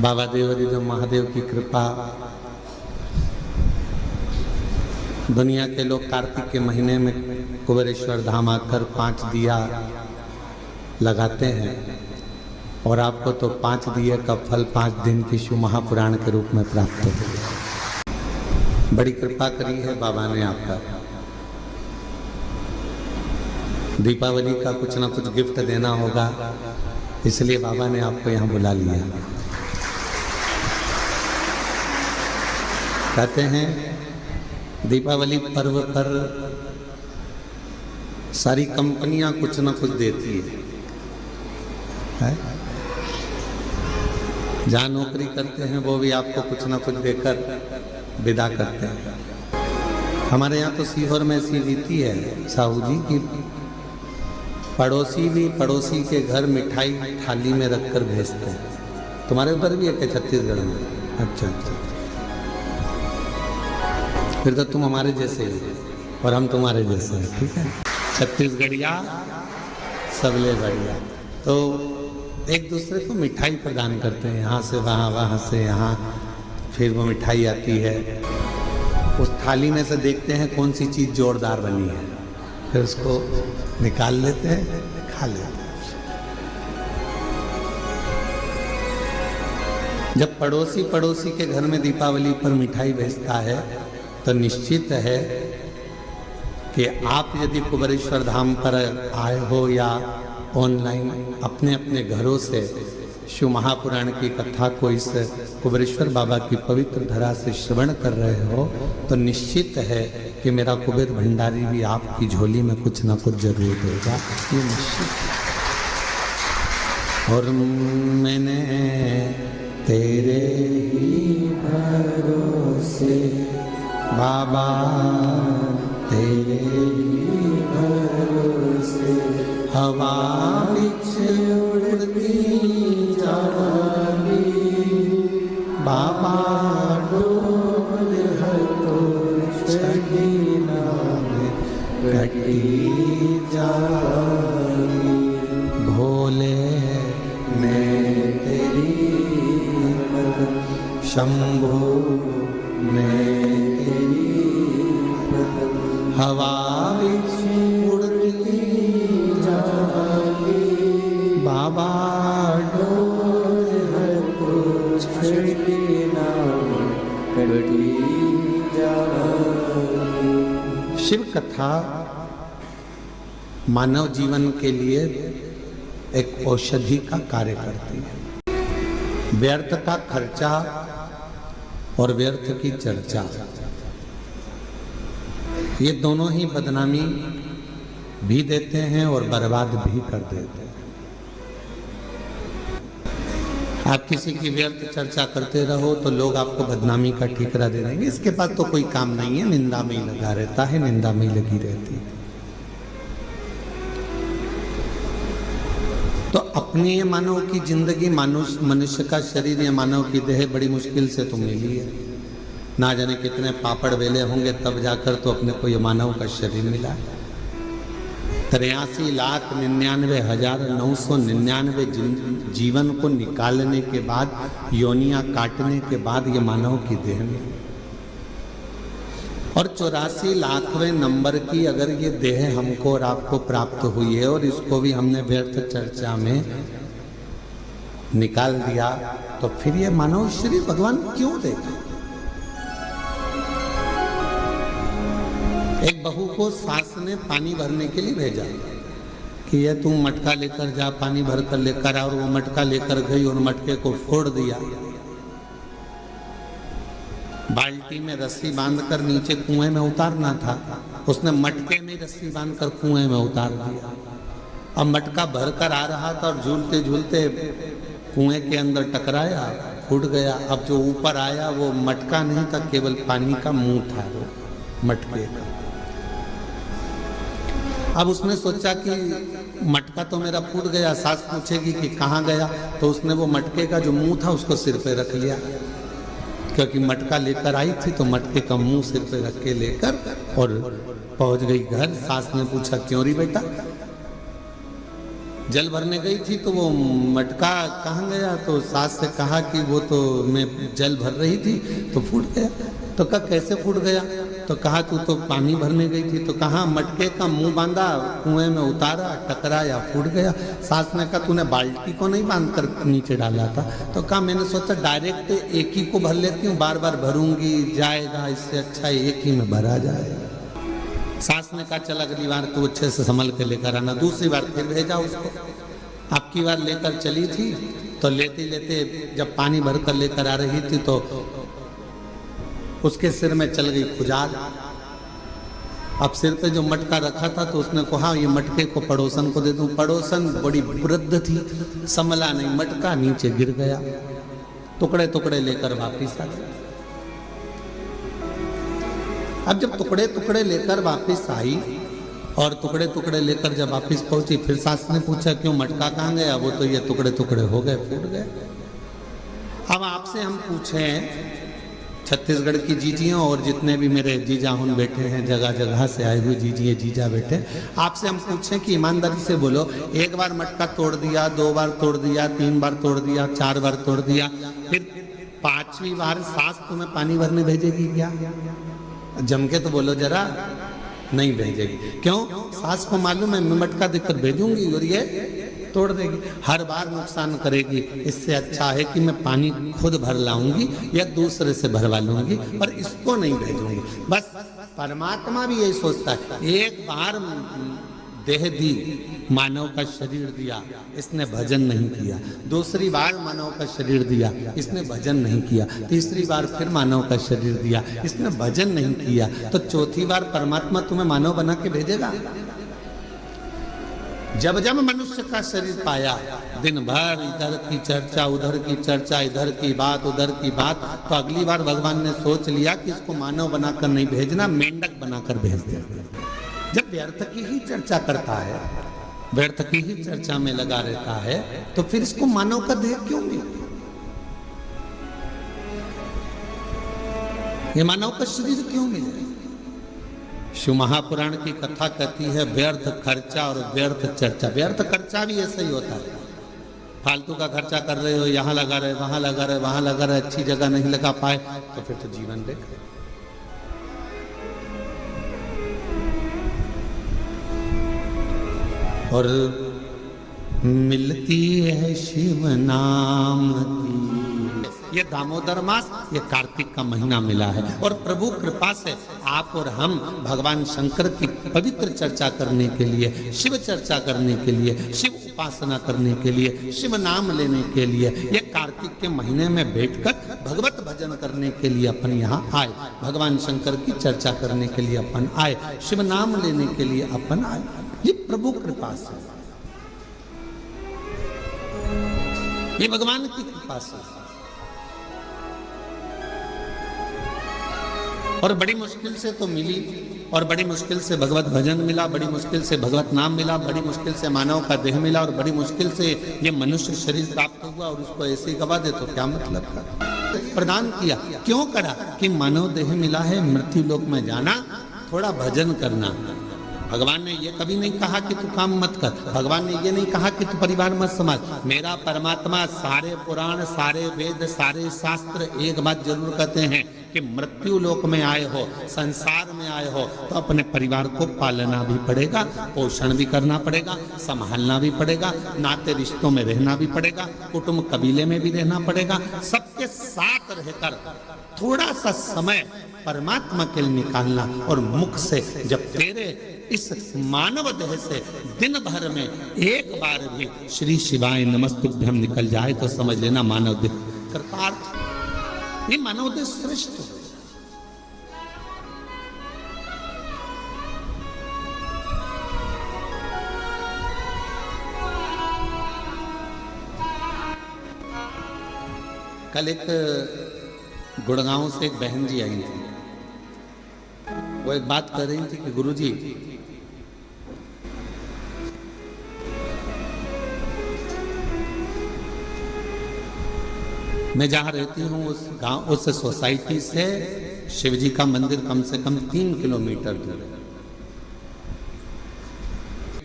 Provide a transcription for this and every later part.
बाबा देवरिदम महादेव की कृपा। दुनिया के लोग कार्तिक के महीने में कुबेरेश्वर धाम आकर 5 दिया लगाते हैं और आपको तो 5 दिए का फल 5 दिन की शिव महापुराण के रूप में प्राप्त हो गया। बड़ी कृपा करी है बाबा ने आपका। दीपावली का कुछ ना कुछ गिफ्ट देना होगा, इसलिए बाबा ने आपको यहाँ बुला लिया। कहते हैं दीपावली पर्व पर सारी कंपनियां कुछ ना कुछ देती है? जहाँ नौकरी करते हैं वो भी आपको कुछ ना कुछ देकर विदा करते हैं। हमारे यहाँ तो सीहोर में ऐसी रीति है साहू जी की, पड़ोसी भी पड़ोसी के घर मिठाई थाली में रखकर भेजते हैं। तुम्हारे उधर भी है क्या छत्तीसगढ़ में? अच्छा अच्छा, फिर तो तुम हमारे जैसे हो और हम तुम्हारे जैसे हैं। ठीक है, छत्तीसगढ़िया सबले बढ़िया। तो एक दूसरे को मिठाई प्रदान करते हैं, यहाँ से वहाँ, वहाँ से यहाँ, फिर वो मिठाई आती है। उस थाली में से देखते हैं कौन सी चीज़ जोरदार बनी है, फिर उसको निकाल लेते हैं, खा लेते हैं। जब पड़ोसी पड़ोसी के घर में दीपावली पर मिठाई भेजता है तो निश्चित है कि आप यदि कुबेरेश्वर धाम पर आए हो या ऑनलाइन अपने अपने घरों से शिव महापुराण की कथा को इस कुबेरेश्वर बाबा की पवित्र धरा से श्रवण कर रहे हो, तो निश्चित है कि मेरा कुबेर भंडारी भी आपकी झोली में कुछ ना कुछ जरूर देगा, ये निश्चित है। और मैंने तेरे ही भरोसे बाबा, तेरे ही भरोसे हवा पीछे उड़ती जावी, बाबा डोल है तो छड़ी नाम कटी जावी। भोले मैं तेरी शंभो मैं हवा उड़ती जावी, बाबा डोल है तो छड़ी नाम कटी जावी। शिव कथा मानव जीवन के लिए एक औषधि का कार्य करती है। व्यर्थ का खर्चा और व्यर्थ की चर्चा, ये दोनों ही बदनामी भी देते हैं और बर्बाद भी कर देते हैं। आप किसी की व्यर्थ चर्चा करते रहो तो लोग आपको बदनामी का ठिकरा दे देंगे, इसके पास तो कोई काम नहीं है, निंदा में ही लगा रहता है, निंदा में ही लगी रहती है। तो अपनी ये मानव की जिंदगी, मनुष्य का शरीर या मानव की देह बड़ी मुश्किल से तो मिली है। ना जाने कितने पापड़ वेले होंगे तब जाकर तो अपने को ये मानव का शरीर मिला है। 83,99,999 जीवन को निकालने के बाद, योनियां काटने के बाद ये मानव की देह मिली। और 84 लाखवें नंबर की अगर ये देह हमको और आपको प्राप्त हुई है और इसको भी हमने व्यर्थ चर्चा में निकाल दिया, तो फिर ये मानव शरीर भगवान क्यों देगा? एक बहू को सास ने पानी भरने के लिए भेजा कि ये तुम मटका लेकर जा, पानी भर कर लेकर आ, और वो मटका लेकर गई और मटके को फोड़ दिया। बाल्टी में रस्सी बांधकर नीचे कुएं में उतारना था, उसने मटके में रस्सी बांधकर कुएं में उतार दिया। अब मटका भर कर आ रहा था और झूलते झूलते कुएं के अंदर टकराया, फूट गया। अब जो ऊपर आया वो मटका नहीं था, केवल पानी का मुंह था वो मटके का। अब उसने सोचा कि मटका तो मेरा फूट गया, सास पूछेगी कि कहाँ गया, तो उसने वो मटके का जो मुंह था उसको सिर पे रख लिया, क्योंकि मटका लेकर आई थी तो मटके का मुंह सिर पे रख के लेकर और पहुंच गई घर। सास ने पूछा क्यों री बेटा? जल भरने गई थी तो वो मटका कहाँ गया, तो सास से कहा कि वो तो मैं जल भर रही थी तो फूट गया। तो कहा कैसे फूट गया, तो कहा तू तो पानी भरने गई थी। तो कहा मटके का मुंह बांधा, कुएं में उतारा, टकराया, फूट गया। सास ने कहा तूने बाल्टी को नहीं बांध कर नीचे डाला था। तो कहा मैंने सोचा डायरेक्ट एक ही को भर लेती हूँ, बार बार भरूंगी जाएगा, इससे अच्छा एक ही में भरा जाए। सास ने कहा चल अगली बार तू अच्छे से संभल के लेकर आना। दूसरी बार फिर भेजा उसको। अब की बार लेकर चली थी तो लेते लेते जब पानी भर कर लेकर आ रही थी तो उसके सिर में चल गई खुजाल। अब सिर पे जो मटका रखा था तो उसने कहा ये मटके को पड़ोसन को दे दूं। पड़ोसन बड़ी वृद्ध थी, संभला नहीं, मटका नीचे गिर गया, टुकड़े टुकड़े लेकर वापिस आ गई। अब जब टुकड़े टुकड़े लेकर वापस आई और टुकड़े टुकड़े लेकर जब वापस पहुंची, फिर सास ने पूछा क्यों मटका कहाँ गया, वो तो ये टुकड़े टुकड़े हो गए, फूट गए। अब आपसे हम पूछें, छत्तीसगढ़ की जीजियां और जितने भी मेरे जीजा हुन बैठे हैं, जगह जगह से आए हुए जीजिए जीजा बैठे, आपसे हम पूछें कि ईमानदारी से बोलो, एक बार मटका तोड़ दिया, 2 बार तोड़ दिया, 3 बार तोड़ दिया, 4 बार तोड़ दिया, फिर 5वीं बार सास तुम्हें पानी भरने भेजेगी क्या? जम के तो बोलो जरा, नहीं भेजेगी। क्यों? सास को मालूम है मैं मटका देकर भेजूंगी और ये तोड़ देगी, हर बार नुकसान करेगी। इससे अच्छा है कि मैं पानी खुद भर लाऊंगी या दूसरे से भरवा लूंगी और इसको नहीं भेजूंगी। बस परमात्मा भी यही सोचता है, एक बार देह दी, मानव का शरीर दिया, इसने भजन नहीं किया। दूसरी बार मानव का शरीर दिया, इसने भजन नहीं किया। तीसरी बार फिर मानव का शरीर दिया, इसने भजन नहीं किया। तो चौथी बार परमात्मा तुम्हें मानव बना के भेजेगा। जब जब मनुष्य का शरीर पाया, दिन भर इधर की चर्चा, उधर की चर्चा, इधर की बात, उधर की बात, तो अगली बार भगवान ने सोच लिया कि इसको मानव बनाकर नहीं भेजना, मेंढक बनाकर भेज दिया। जब व्यर्थ की ही चर्चा करता है, व्यर्थ की ही चर्चा में लगा रहता है, तो फिर इसको मानव का देह क्यों मिला? ये मानव का शरीर क्यों मिला? शिव महापुराण की कथा कहती है व्यर्थ खर्चा और व्यर्थ चर्चा। व्यर्थ खर्चा भी ऐसा ही होता है, फालतू का खर्चा कर रहे हो, यहाँ लगा रहे, वहां लगा रहे, वहां लगा रहे, अच्छी जगह नहीं लगा पाए तो फिर तो जीवन बेकार। और मिलती है शिव नाम की, ये दामोदर मास, ये कार्तिक का महीना मिला है और प्रभु कृपा से आप और हम भगवान शंकर की पवित्र चर्चा करने के लिए, शिव चर्चा करने के लिए, शिव उपासना करने के लिए, शिव नाम लेने के लिए, ये कार्तिक के महीने में बैठकर भगवत भजन करने के लिए अपन यहाँ आए, भगवान शंकर की चर्चा करने के लिए अपन आए, शिव नाम लेने के लिए अपन आए। ये प्रभु कृपा से, ये भगवान की कृपा से। और बड़ी मुश्किल से तो मिली, और बड़ी मुश्किल से भगवत भजन मिला, बड़ी मुश्किल से भगवत नाम मिला, बड़ी मुश्किल से मानव का देह मिला, और बड़ी मुश्किल से ये मनुष्य शरीर प्राप्त हुआ और उसको ऐसे ही गवा दे तो क्या मतलब था? प्रदान किया क्यों करा? कि मानव देह मिला है, मृत्यु लोक में जाना, थोड़ा भजन करना। भगवान ने ये कभी नहीं कहा कि तू काम मत कर, भगवान ने ये नहीं कहा कि तू परिवार मत संभाल। मेरा परमात्मा सारे पुराण, सारे वेद, सारे शास्त्र एक बात जरूर कहते हैं कि मृत्यु लोक में आए हो, संसार में आए हो, तो अपने परिवार को पालना भी पड़ेगा, पोषण भी करना पड़ेगा, संभालना भी पड़ेगा, नाते रिश्तों में रहना भी पड़ेगा, कुटुंब कबीले में भी रहना पड़ेगा। सबके साथ रहकर थोड़ा सा समय परमात्मा के लिए निकालना, और मुख से जब तेरे इस मानव देह से दिन भर में एक बार भी श्री शिवाय नमस्तुभ्यम निकल जाए तो समझ लेना मानव देह कृतार्थ। ये मानव देह श्रेष्ठ। कल एक गुड़गांव से एक बहन जी आई थी, वो एक बात कर रही थी कि गुरुजी, मैं जहाँ रहती हूँ उस गांव, उस सोसाइटी से शिवजी का मंदिर कम से कम 3 किलोमीटर दूर है।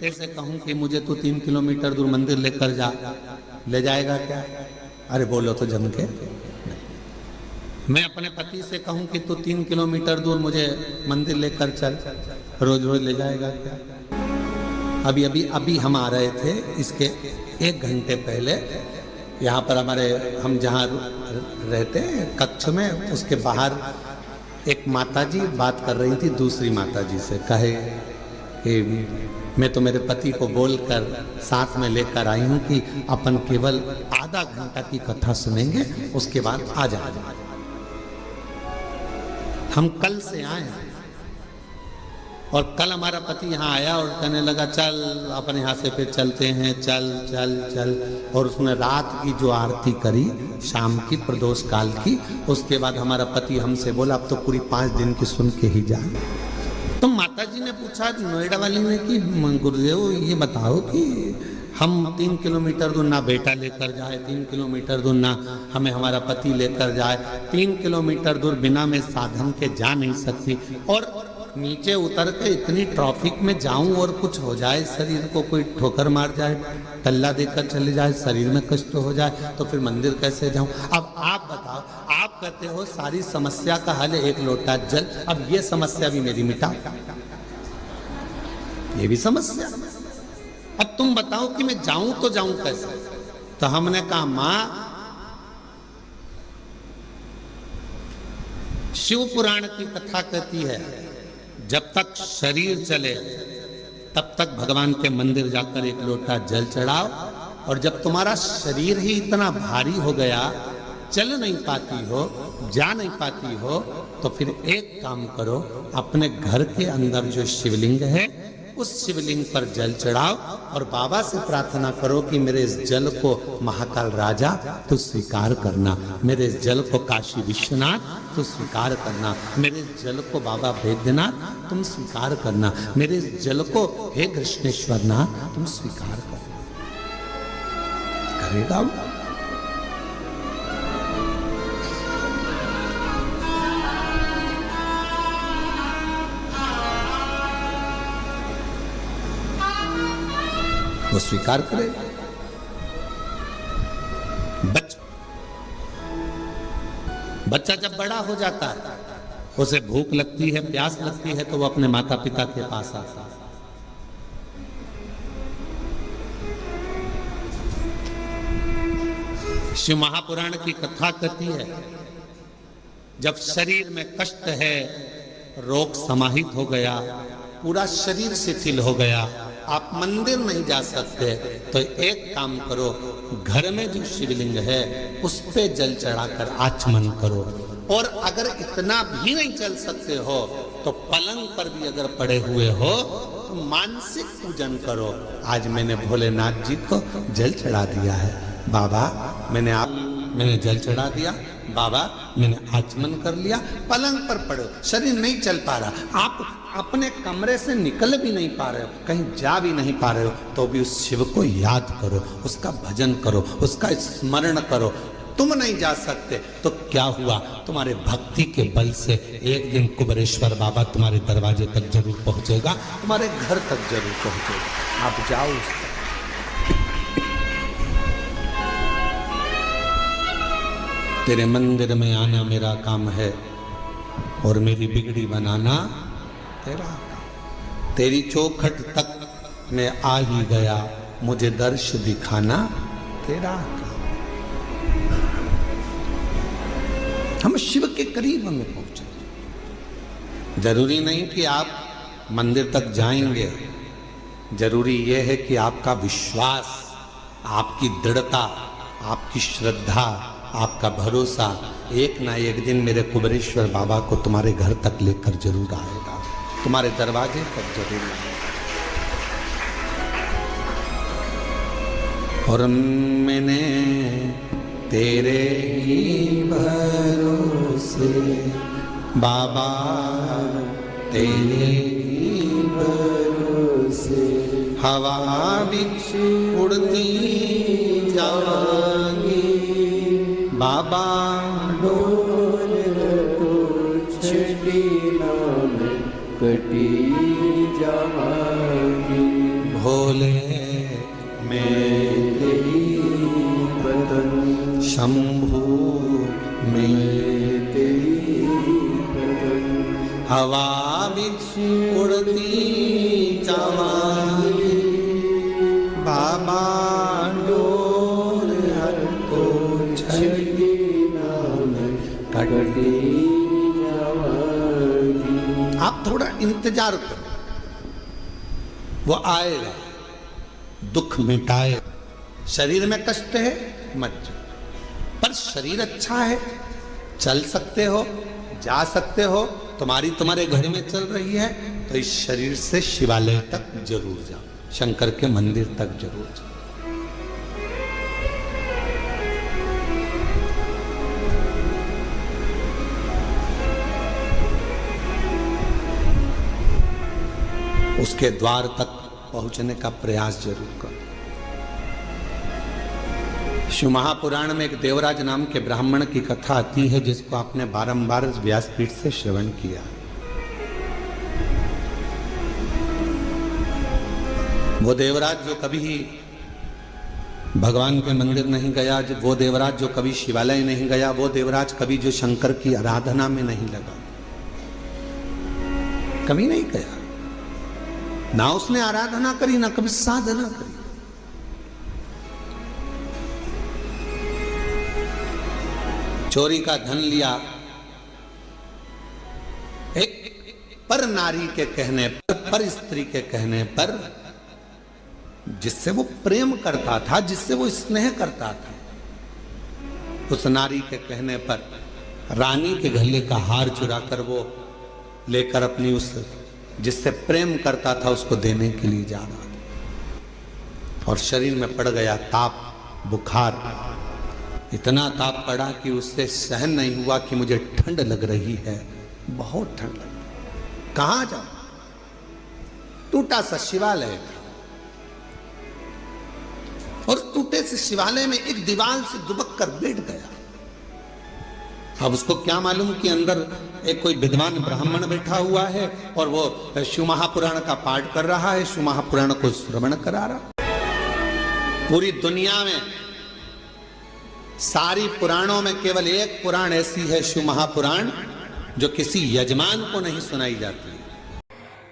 बेटे से कहूं कि मुझे तू 3 किलोमीटर दूर मंदिर लेकर जा, ले जाएगा क्या? अरे बोलो तो जम के। मैं अपने पति से कहूं कि तू 3 किलोमीटर दूर मुझे मंदिर लेकर चल, रोज रोज ले जाएगा क्या? अभी हम आ रहे थे, इसके 1 घंटे पहले यहाँ पर हमारे, हम जहाँ रहते कक्ष में, उसके बाहर एक माताजी बात कर रही थी दूसरी माताजी से। कहे कि मैं तो मेरे पति को बोलकर साथ में लेकर आई हूँ कि अपन केवल आधा घंटा की कथा सुनेंगे, उसके बाद आ जाएंगे। हम कल से आए और कल हमारा पति यहाँ आया और कहने लगा चल अपन यहाँ से फिर चलते हैं, चल चल चल। और उसने रात की जो आरती करी शाम की प्रदोष काल की, उसके बाद हमारा पति हमसे बोला अब तो पूरी 5 दिन की सुन के ही जाए। तो माताजी ने पूछा नोएडा वाली ने कि गुरुदेव ये बताओ कि हम 3 किलोमीटर दूर ना बेटा लेकर जाए, 3 किलोमीटर दूर ना हमें हमारा पति लेकर जाए, 3 किलोमीटर दूर बिना मैं साधन के जा नहीं सकती, और नीचे उतर के इतनी ट्रैफिक में जाऊं और कुछ हो जाए, शरीर को कोई ठोकर मार जाए, टल्ला देकर चले जाए, शरीर में कष्ट हो जाए, तो फिर मंदिर कैसे जाऊं? अब आप बताओ, आप कहते हो सारी समस्या का हल है 1 लोटा जल, अब ये समस्या भी मेरी मिटाओ, ये भी समस्या। अब तुम बताओ कि मैं जाऊं तो जाऊं कैसे? तो हमने कहा मां, शिव पुराण की कथा कहती है जब तक शरीर चले तब तक भगवान के मंदिर जाकर 1 लोटा जल चढ़ाओ, और जब तुम्हारा शरीर ही इतना भारी हो गया, चल नहीं पाती हो, जा नहीं पाती हो, तो फिर एक काम करो, अपने घर के अंदर जो शिवलिंग है उस शिवलिंग पर जल चढ़ाओ और बाबा से प्रार्थना करो कि मेरे इस जल को महाकाल राजा तू स्वीकार करना, मेरे इस जल को काशी विश्वनाथ तू स्वीकार करना, मेरे इस जल को बाबा वैद्यनाथ तुम स्वीकार करना, मेरे इस जल को हे कृष्णेश्वर नाथ तुम स्वीकार करना। करेगा वो, स्वीकार करे। बच्चा जब बड़ा हो जाता है, उसे भूख लगती है, प्यास लगती है, तो वो अपने माता पिता के पास आता है। शिव महापुराण की कथा कहती है जब शरीर में कष्ट है, रोग समाहित हो गया, पूरा शरीर शिथिल हो गया, आप मंदिर नहीं जा सकते, तो एक काम करो, घर में जो शिवलिंग है उस पे जल चढ़ाकर आचमन करो, और अगर इतना भी नहीं चल सकते हो तो पलंग पर भी अगर पड़े हुए हो तो मानसिक पूजन करो। आज मैंने भोलेनाथ जी को जल चढ़ा दिया है, बाबा मैंने जल चढ़ा दिया, बाबा मैंने आचमन कर लिया। पलंग पर पड़ो, शरीर नहीं चल पा रहा, आप अपने कमरे से निकल भी नहीं पा रहे हो, कहीं जा भी नहीं पा रहे हो, तो भी उस शिव को याद करो, उसका भजन करो, उसका स्मरण करो। तुम नहीं जा सकते तो क्या हुआ, तुम्हारे भक्ति के बल से एक दिन कुबेरेश्वर बाबा तुम्हारे दरवाजे तक जरूर पहुंचेगा, तुम्हारे घर तक जरूर पहुंचेगा। आप जाओ उस तक। तेरे मंदिर में आना मेरा काम है और मेरी बिगड़ी बनाना तेरा। तेरी चौखट तक मैं आ ही गया, मुझे दर्श दिखाना तेरा। हम शिव के करीब हमें पहुंचे। जरूरी नहीं कि आप मंदिर तक जाएंगे, जरूरी यह है कि आपका विश्वास, आपकी दृढ़ता, आपकी श्रद्धा, आपका भरोसा एक ना एक दिन मेरे कुबेरेश्वर बाबा को तुम्हारे घर तक लेकर जरूर आएगा, तुम्हारे दरवाजे तक जरूर आएगा। और मैंने तेरे ही भरोसे बाबा, तेरे ही भरोसे हवा बिछ उड़ती जाएंगी, बाबा डोल छड़ी नाम कटी जाएगी। भोले मैं तेरी बदन, शंभू मैं तेरी बदन, हवा बिच उड़ती चमारी, बाबा डोर हर को छड़ी नाम कटती जवानी। आप थोड़ा इंतजार करो, वो आएगा, दुख मिटाए। शरीर में कष्ट है मत जाओ, पर शरीर अच्छा है, चल सकते हो, जा सकते हो, तुम्हारे घर में चल रही है, तो इस शरीर से शिवालय तक जरूर जाओ, शंकर के मंदिर तक जरूर जाओ। उसके द्वार तक पहुंचने का प्रयास जरूर करो। शिव महापुराण में एक देवराज नाम के ब्राह्मण की कथा आती है, जिसको आपने बारंबार व्यासपीठ से श्रवण किया। वो देवराज जो कभी भगवान के मंदिर नहीं गया, वो देवराज जो कभी शिवालय नहीं गया, वो देवराज कभी जो शंकर की आराधना में नहीं लगा, कभी नहीं गया, ना उसने आराधना करी, ना कभी साधना करी। चोरी का धन लिया, एक पर नारी के कहने पर स्त्री के कहने पर, जिससे वो प्रेम करता था, जिससे वो स्नेह करता था, उस नारी के कहने पर रानी के गले का हार चुराकर वो लेकर अपनी उस जिससे प्रेम करता था उसको देने के लिए जा रहा था, और शरीर में पड़ गया ताप, बुखार। इतना ताप पड़ा कि उससे सहन नहीं हुआ कि मुझे ठंड लग रही है, बहुत ठंड लग। कहां जाऊं? टूटा सा शिवालय था, और टूटे से शिवालय में एक दीवार से दुबक कर बैठ गया। अब उसको क्या मालूम कि अंदर एक कोई विद्वान ब्राह्मण बैठा हुआ है और वो शिव महापुराण का पाठ कर रहा है, शिव महापुराण को श्रवण करा रहा। पूरी दुनिया में सारी पुराणों में केवल एक पुराण ऐसी है, शिव महापुराण, जो किसी यजमान को नहीं सुनाई जाती।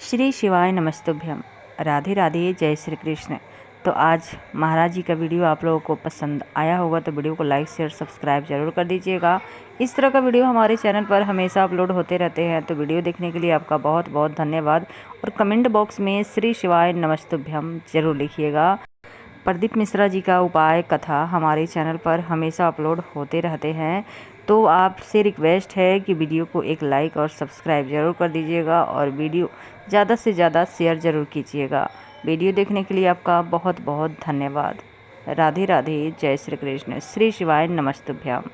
श्री शिवाय नमस्तुभ्यम। राधे राधे, जय श्री कृष्ण। तो आज महाराज जी का वीडियो आप लोगों को पसंद आया होगा तो वीडियो को लाइक शेयर सब्सक्राइब जरूर कर दीजिएगा। इस तरह का वीडियो हमारे चैनल पर हमेशा अपलोड होते रहते हैं, तो वीडियो देखने के लिए आपका बहुत बहुत धन्यवाद। और कमेंट बॉक्स में श्री शिवाय नमस्तुभ्यम जरूर लिखिएगा। प्रदीप मिश्रा जी का उपाय कथा हमारे चैनल पर हमेशा अपलोड होते रहते हैं, तो आपसे रिक्वेस्ट है कि वीडियो को एक लाइक और सब्सक्राइब जरूर कर दीजिएगा, और वीडियो ज़्यादा से ज़्यादा शेयर जरूर कीजिएगा। वीडियो देखने के लिए आपका बहुत बहुत धन्यवाद। राधे राधे, जय श्री कृष्ण। श्री शिवाय नमस्तुभ्यम।